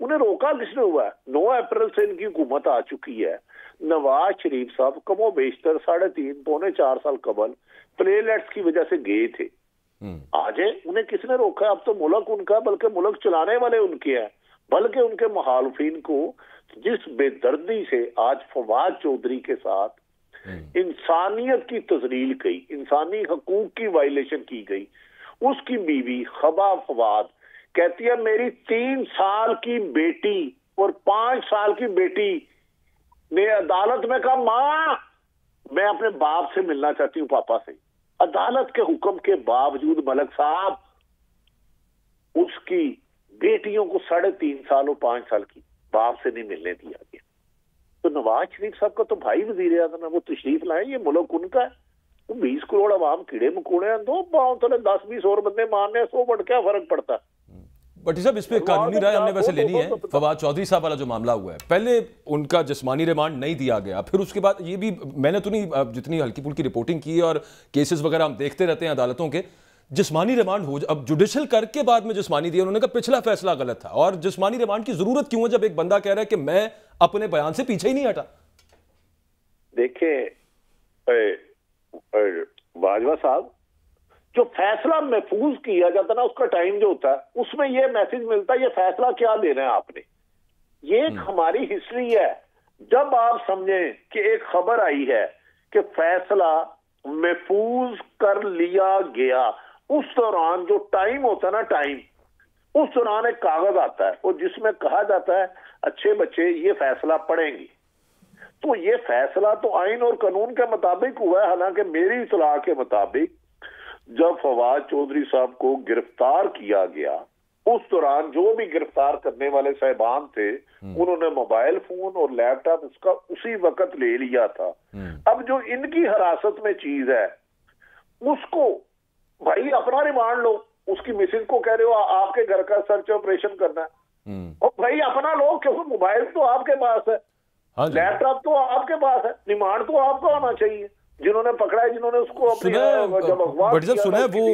انہیں روکا کس نے ہوا ہے؟ 9 اپریل سے ان کی حکومت آ چکی ہے. نواز شریف صاحب کم و بیشتر 3.5 پونے 4 سال قبل پلے لیٹس کی وجہ سے گئے تھے. آج انہیں کس نے روکا ہے؟ اب تو ملک ان کا، بلکہ ملک چلانے والے ان کے ہیں، بلکہ ان کے مخالفین کو جس بے دردی سے آج فواد چودھری کے ساتھ انسانیت کی تذلیل کی، انسانی حقوق کی وائلیشن کی گئی. اس کی بیوی خبا فواد کہتی ہے میری 3 سال کی بیٹی اور 5 سال کی بیٹی نے عدالت میں کہا ماں میں اپنے باپ سے ملنا چاہتی ہوں، پاپا سے. عدالت کے حکم کے باوجود ملک صاحب اس کی بیٹیوں کو 3.5 سال اور 5 سال کی باپ سے نہیں ملنے دیا گیا. تو نواز شریف صاحب کا تو بھائی وزیر اعظم ہے، وہ تشریف لائیں، یہ ملک ان کا ہے. 20 کروڑ عوام کیڑے مکوڑے ہیں، 2 پاؤں تلے 10-20 اور بندے مارنے 100 بڑھ کیا فرق پڑتا ہے؟ بٹی صاحب اس پہ قانونی رائے ہم نے ویسے لینی ہے. فواد چودھری صاحب والا جو معاملہ ہوا ہے، پہلے ان کا جسمانی ریمانڈ نہیں دیا گیا، پھر اس کے بعد یہ بھی میں نے تو نہیں جتنی ہلکی پھلکی رپورٹنگ کی ہے اور کیسز وغیرہ ہم دیکھتے رہتے ہیں عدالتوں کے، جسمانی ریمانڈ ہو اب جوڈیشل کر کے بعد میں جسمانی دیا. انہوں نے کہا پچھلا فیصلہ غلط تھا. اور جسمانی ریمانڈ کی ضرورت کیوں ہے جب ایک بندہ کہہ رہا ہے کہ میں اپنے بیان سے پیچھے ہی نہیں ہٹا؟ دیکھیں باجوہ صاحب، جو فیصلہ محفوظ کیا جاتا نا اس کا ٹائم جو ہوتا ہے اس میں یہ میسج ملتا ہے یہ فیصلہ کیا دینا ہے آپ نے. یہ ایک ہماری ہسٹری ہے. جب آپ سمجھیں کہ ایک خبر آئی ہے کہ فیصلہ محفوظ کر لیا گیا، اس دوران جو ٹائم ہوتا ہے نا ٹائم، اس دوران ایک کاغذ آتا ہے اور جس میں کہا جاتا ہے اچھے بچے یہ فیصلہ پڑھیں گی. تو یہ فیصلہ تو آئین اور قانون کے مطابق ہوا ہے. حالانکہ میری اطلاع کے مطابق جب فواد چودھری صاحب کو گرفتار کیا گیا اس دوران جو بھی گرفتار کرنے والے صاحبان تھے انہوں نے موبائل فون اور لیپ ٹاپ اس کا اسی وقت لے لیا تھا. اب جو ان کی حراست میں چیز ہے اس کو بھائی اپنا ریمانڈ لو. اس کی مسز کو کہہ رہے ہو آپ کے گھر کا سرچ آپریشن کرنا ہے، اور بھائی اپنا لو، کیونکہ موبائل تو آپ کے پاس ہے، لیپ ٹاپ تو آپ کے پاس ہے، ریمانڈ تو آپ کو آنا چاہیے. جنہوں نے پکڑا ہے، جنہوں نے اس کو سنا ہے وہ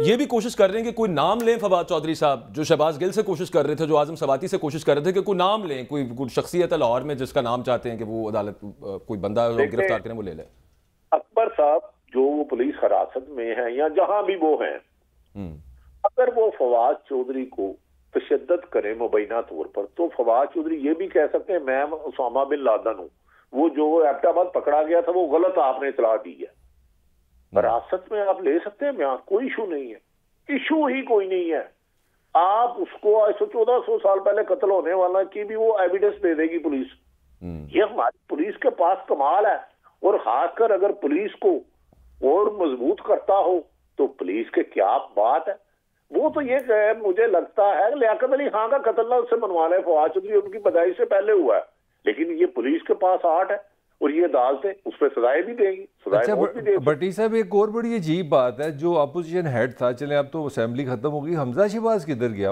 یہ بھی کوشش کر رہے ہیں کہ کوئی نام لیں فواد چودھری صاحب، جو شہباز گل سے کوشش کر رہے تھے، جو اعظم سواتی سے کوشش کر رہے تھے کہ کوئی نام لیں، کوئی شخصیت ہے لاہور میں جس کا نام چاہتے ہیں کہ وہ عدالت کوئی بندہ گرفتار کریں وہ لے لے. اکبر صاحب جو وہ پولیس حراست میں ہیں یا جہاں بھی وہ ہیں، اگر وہ فواد چودھری کو تشدد کریں مبینہ طور پر تو فواد چودھری یہ بھی کہہ سکتے ہیں میں اسامہ بن لادن ہوں. وہ جو ایبٹ آباد پکڑا گیا تھا وہ غلط آپ نے اطلاع دی ہے. حراست میں آپ لے سکتے ہیں بیان، کوئی ایشو نہیں ہے، ایشو ہی کوئی نہیں ہے. آپ اس کو 1400 سال پہلے قتل ہونے والا کی بھی وہ ایویڈنس دے دے گی پولیس. یہ ہماری پولیس کے پاس کمال ہے. اور خاص کر اگر پولیس کو اور مضبوط کرتا ہو تو پولیس کے کیا بات ہے. وہ تو یہ کہ مجھے لگتا ہے لیاقت علی خان کا قتل نہ اس سے منوا لے، فواد چودھری ان کی پیدائش سے پہلے ہوا ہے، لیکن یہ پولیس کے پاس آرٹ ہے اور یہ عدالتیں اس پہ سزائیں بھی دیں گی. بٹی صاحب ایک اور بڑی عجیب بات ہے، جو اپوزیشن ہیڈ تھا، چلیں اب تو اسمبلی ختم ہو گئی، حمزہ شہباز کدھر گیا؟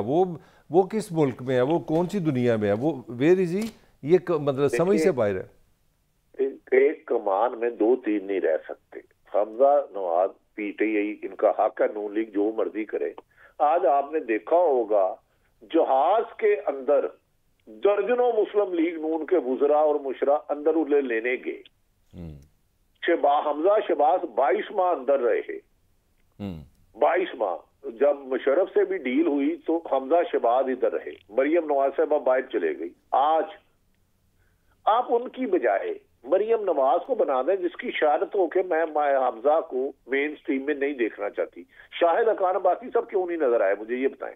وہ کس ملک میں ہے؟ وہ کون سی دنیا میں ہے؟ وہ ویئر از ہی؟ یہ مطلب سمجھ سے باہر ہے. ایک کمان میں 2-3 نہیں رہ سکتے. حمزہ نواز پی ٹی آئی ان کا حق ہے، نون لیگ جو مرضی کرے. آج آپ نے دیکھا ہوگا جہاز کے اندر درجنوں مسلم لیگ نون کے وزراء اور مشرا اندر انہیں لینے گئے. حمزہ شہباز 22 ماہ اندر رہے. 22 ماہ جب مشرف سے بھی ڈیل ہوئی تو حمزہ شہباز ادھر رہے، مریم نواز صاحبہ باہر چلے گئی. آج آپ ان کی بجائے مریم نواز کو بنا دیں جس کی شہادت ہو کہ میں حمزہ کو مین سٹریم میں نہیں دیکھنا چاہتی. شاہد حقان عباسی سب کیوں نہیں نظر آئے مجھے یہ بتائیں.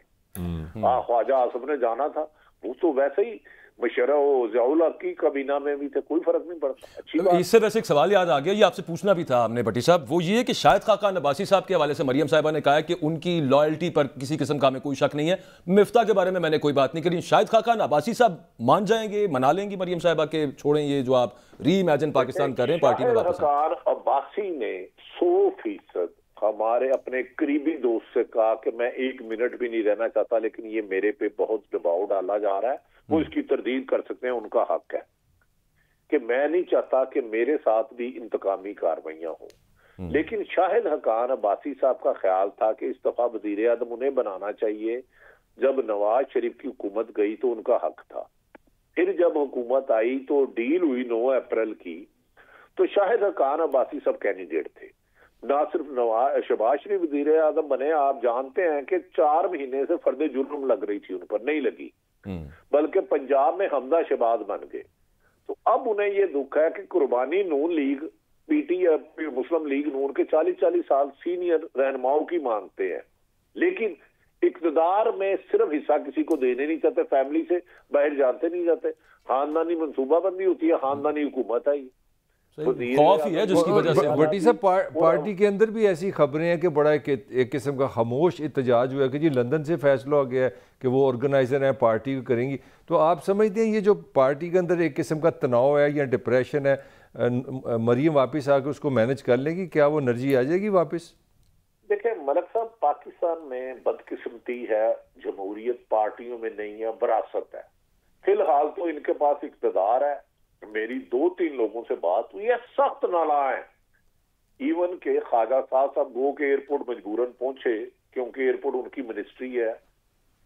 خواجہ آصف نے جانا تھا، وہ تو ویسے ہی مشرف ضیاء الحق کی کابینہ میں بھی تھے، کوئی فرق نہیں پڑتا. اچھی بات. اس سے ویسے ایک سوال یاد آ گیا، یہ آپ سے پوچھنا بھی تھا ہم نے بٹی صاحب، وہ یہ کہ شاہد خاقان عباسی صاحب کے حوالے سے مریم صاحبہ نے کہا ہے کہ ان کی لائلٹی پر کسی قسم کا ہمیں کوئی شک نہیں ہے. مفتاح کے بارے میں نے کوئی بات نہیں کری. شاہد خاقان عباسی صاحب مان جائیں گے، منا لیں گی مریم صاحبہ کہ چھوڑیں یہ جو آپ ری امیجن پاکستان کر رہے ہیں پارٹی میں واپس؟ شاہد خاقان عباسی نے 100% ہمارے اپنے قریبی دوست سے کہا کہ میں 1 منٹ بھی نہیں رہنا چاہتا، لیکن یہ میرے پہ بہت دباؤ ڈالا جا رہا ہے. وہ اس کی تردید کر سکتے ہیں، ان کا حق ہے کہ میں نہیں چاہتا کہ میرے ساتھ بھی انتقامی کاروائیاں ہوں. لیکن شاہد حقان عباسی صاحب کا خیال تھا کہ اس دفعہ وزیر اعظم انہیں بنانا چاہیے جب نواز شریف کی حکومت گئی تو ان کا حق تھا. پھر جب حکومت آئی تو ڈیل ہوئی 9 اپریل کی, تو شاہد حقان عباسی سب کینڈیڈیٹ تھے. نہ صرف شہباز شریف وزیر اعظم بنے, آپ جانتے ہیں کہ 4 مہینے سے فرد جرم لگ رہی تھی ان پر, نہیں لگی, بلکہ پنجاب میں حمزہ شہباز بن گئے. تو اب انہیں یہ دکھ ہے کہ قربانی نون لیگ پی ٹی مسلم لیگ نون کے 40 سال سینئر رہنماؤں کی مانگتے ہیں, لیکن اقتدار میں صرف حصہ کسی کو دینے نہیں چاہتے, فیملی سے باہر جانتے نہیں جاتے, خاندانی منصوبہ بندی ہوتی ہے, خاندانی حکومت آئی. خوف ہی ہے جس کی وجہ سے. بھٹی صاحب پارٹی کے اندر بھی ایسی خبریں ہیں کہ بڑا ایک قسم کا خاموش احتجاج ہوا ہے کہ جی لندن سے فیصلہ ہو گیا ہے کہ وہ آرگنائزر ہیں, پارٹی کریں گی. تو آپ سمجھتے ہیں یہ جو پارٹی کے اندر ایک قسم کا تناؤ ہے یا ڈپریشن ہے, مریم واپس آ کے اس کو مینج کر لیں گی, کیا وہ انرجی آ جائے گی واپس؟ دیکھیں ملک صاحب, پاکستان میں بدقسمتی ہے, جمہوریت پارٹیوں میں نہیں ہے, وراثت ہے. فی الحال تو ان کے پاس اقتدار ہے. میری 2-3 لوگوں سے بات ہوئی ہے, سخت نالاں ہیں. ایون کہ خواجہ صاحب گو کے ایئرپورٹ مجبوراً پہنچے کیونکہ ایئرپورٹ ان کی منسٹری ہے,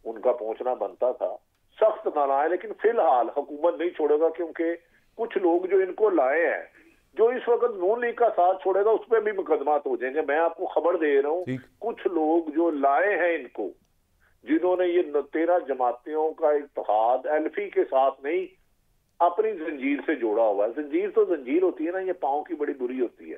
ان کا پہنچنا بنتا تھا. سخت نالاں ہے, لیکن فی الحال حکومت نہیں چھوڑے گا, کیونکہ کچھ لوگ جو ان کو لائے ہیں, جو اس وقت نون لیگ کا ساتھ چھوڑے گا اس پہ بھی مقدمات ہو جائیں گے. میں آپ کو خبر دے رہا ہوں, کچھ لوگ جو لائے ہیں ان کو, جنہوں نے یہ 13 جماعتوں کا اتحاد ایلفی کے ساتھ نہیں اپنی زنجیر سے جوڑا ہوا ہے. زنجیر تو زنجیر ہوتی ہے نا, یہ پاؤں کی بڑی بری ہوتی ہے.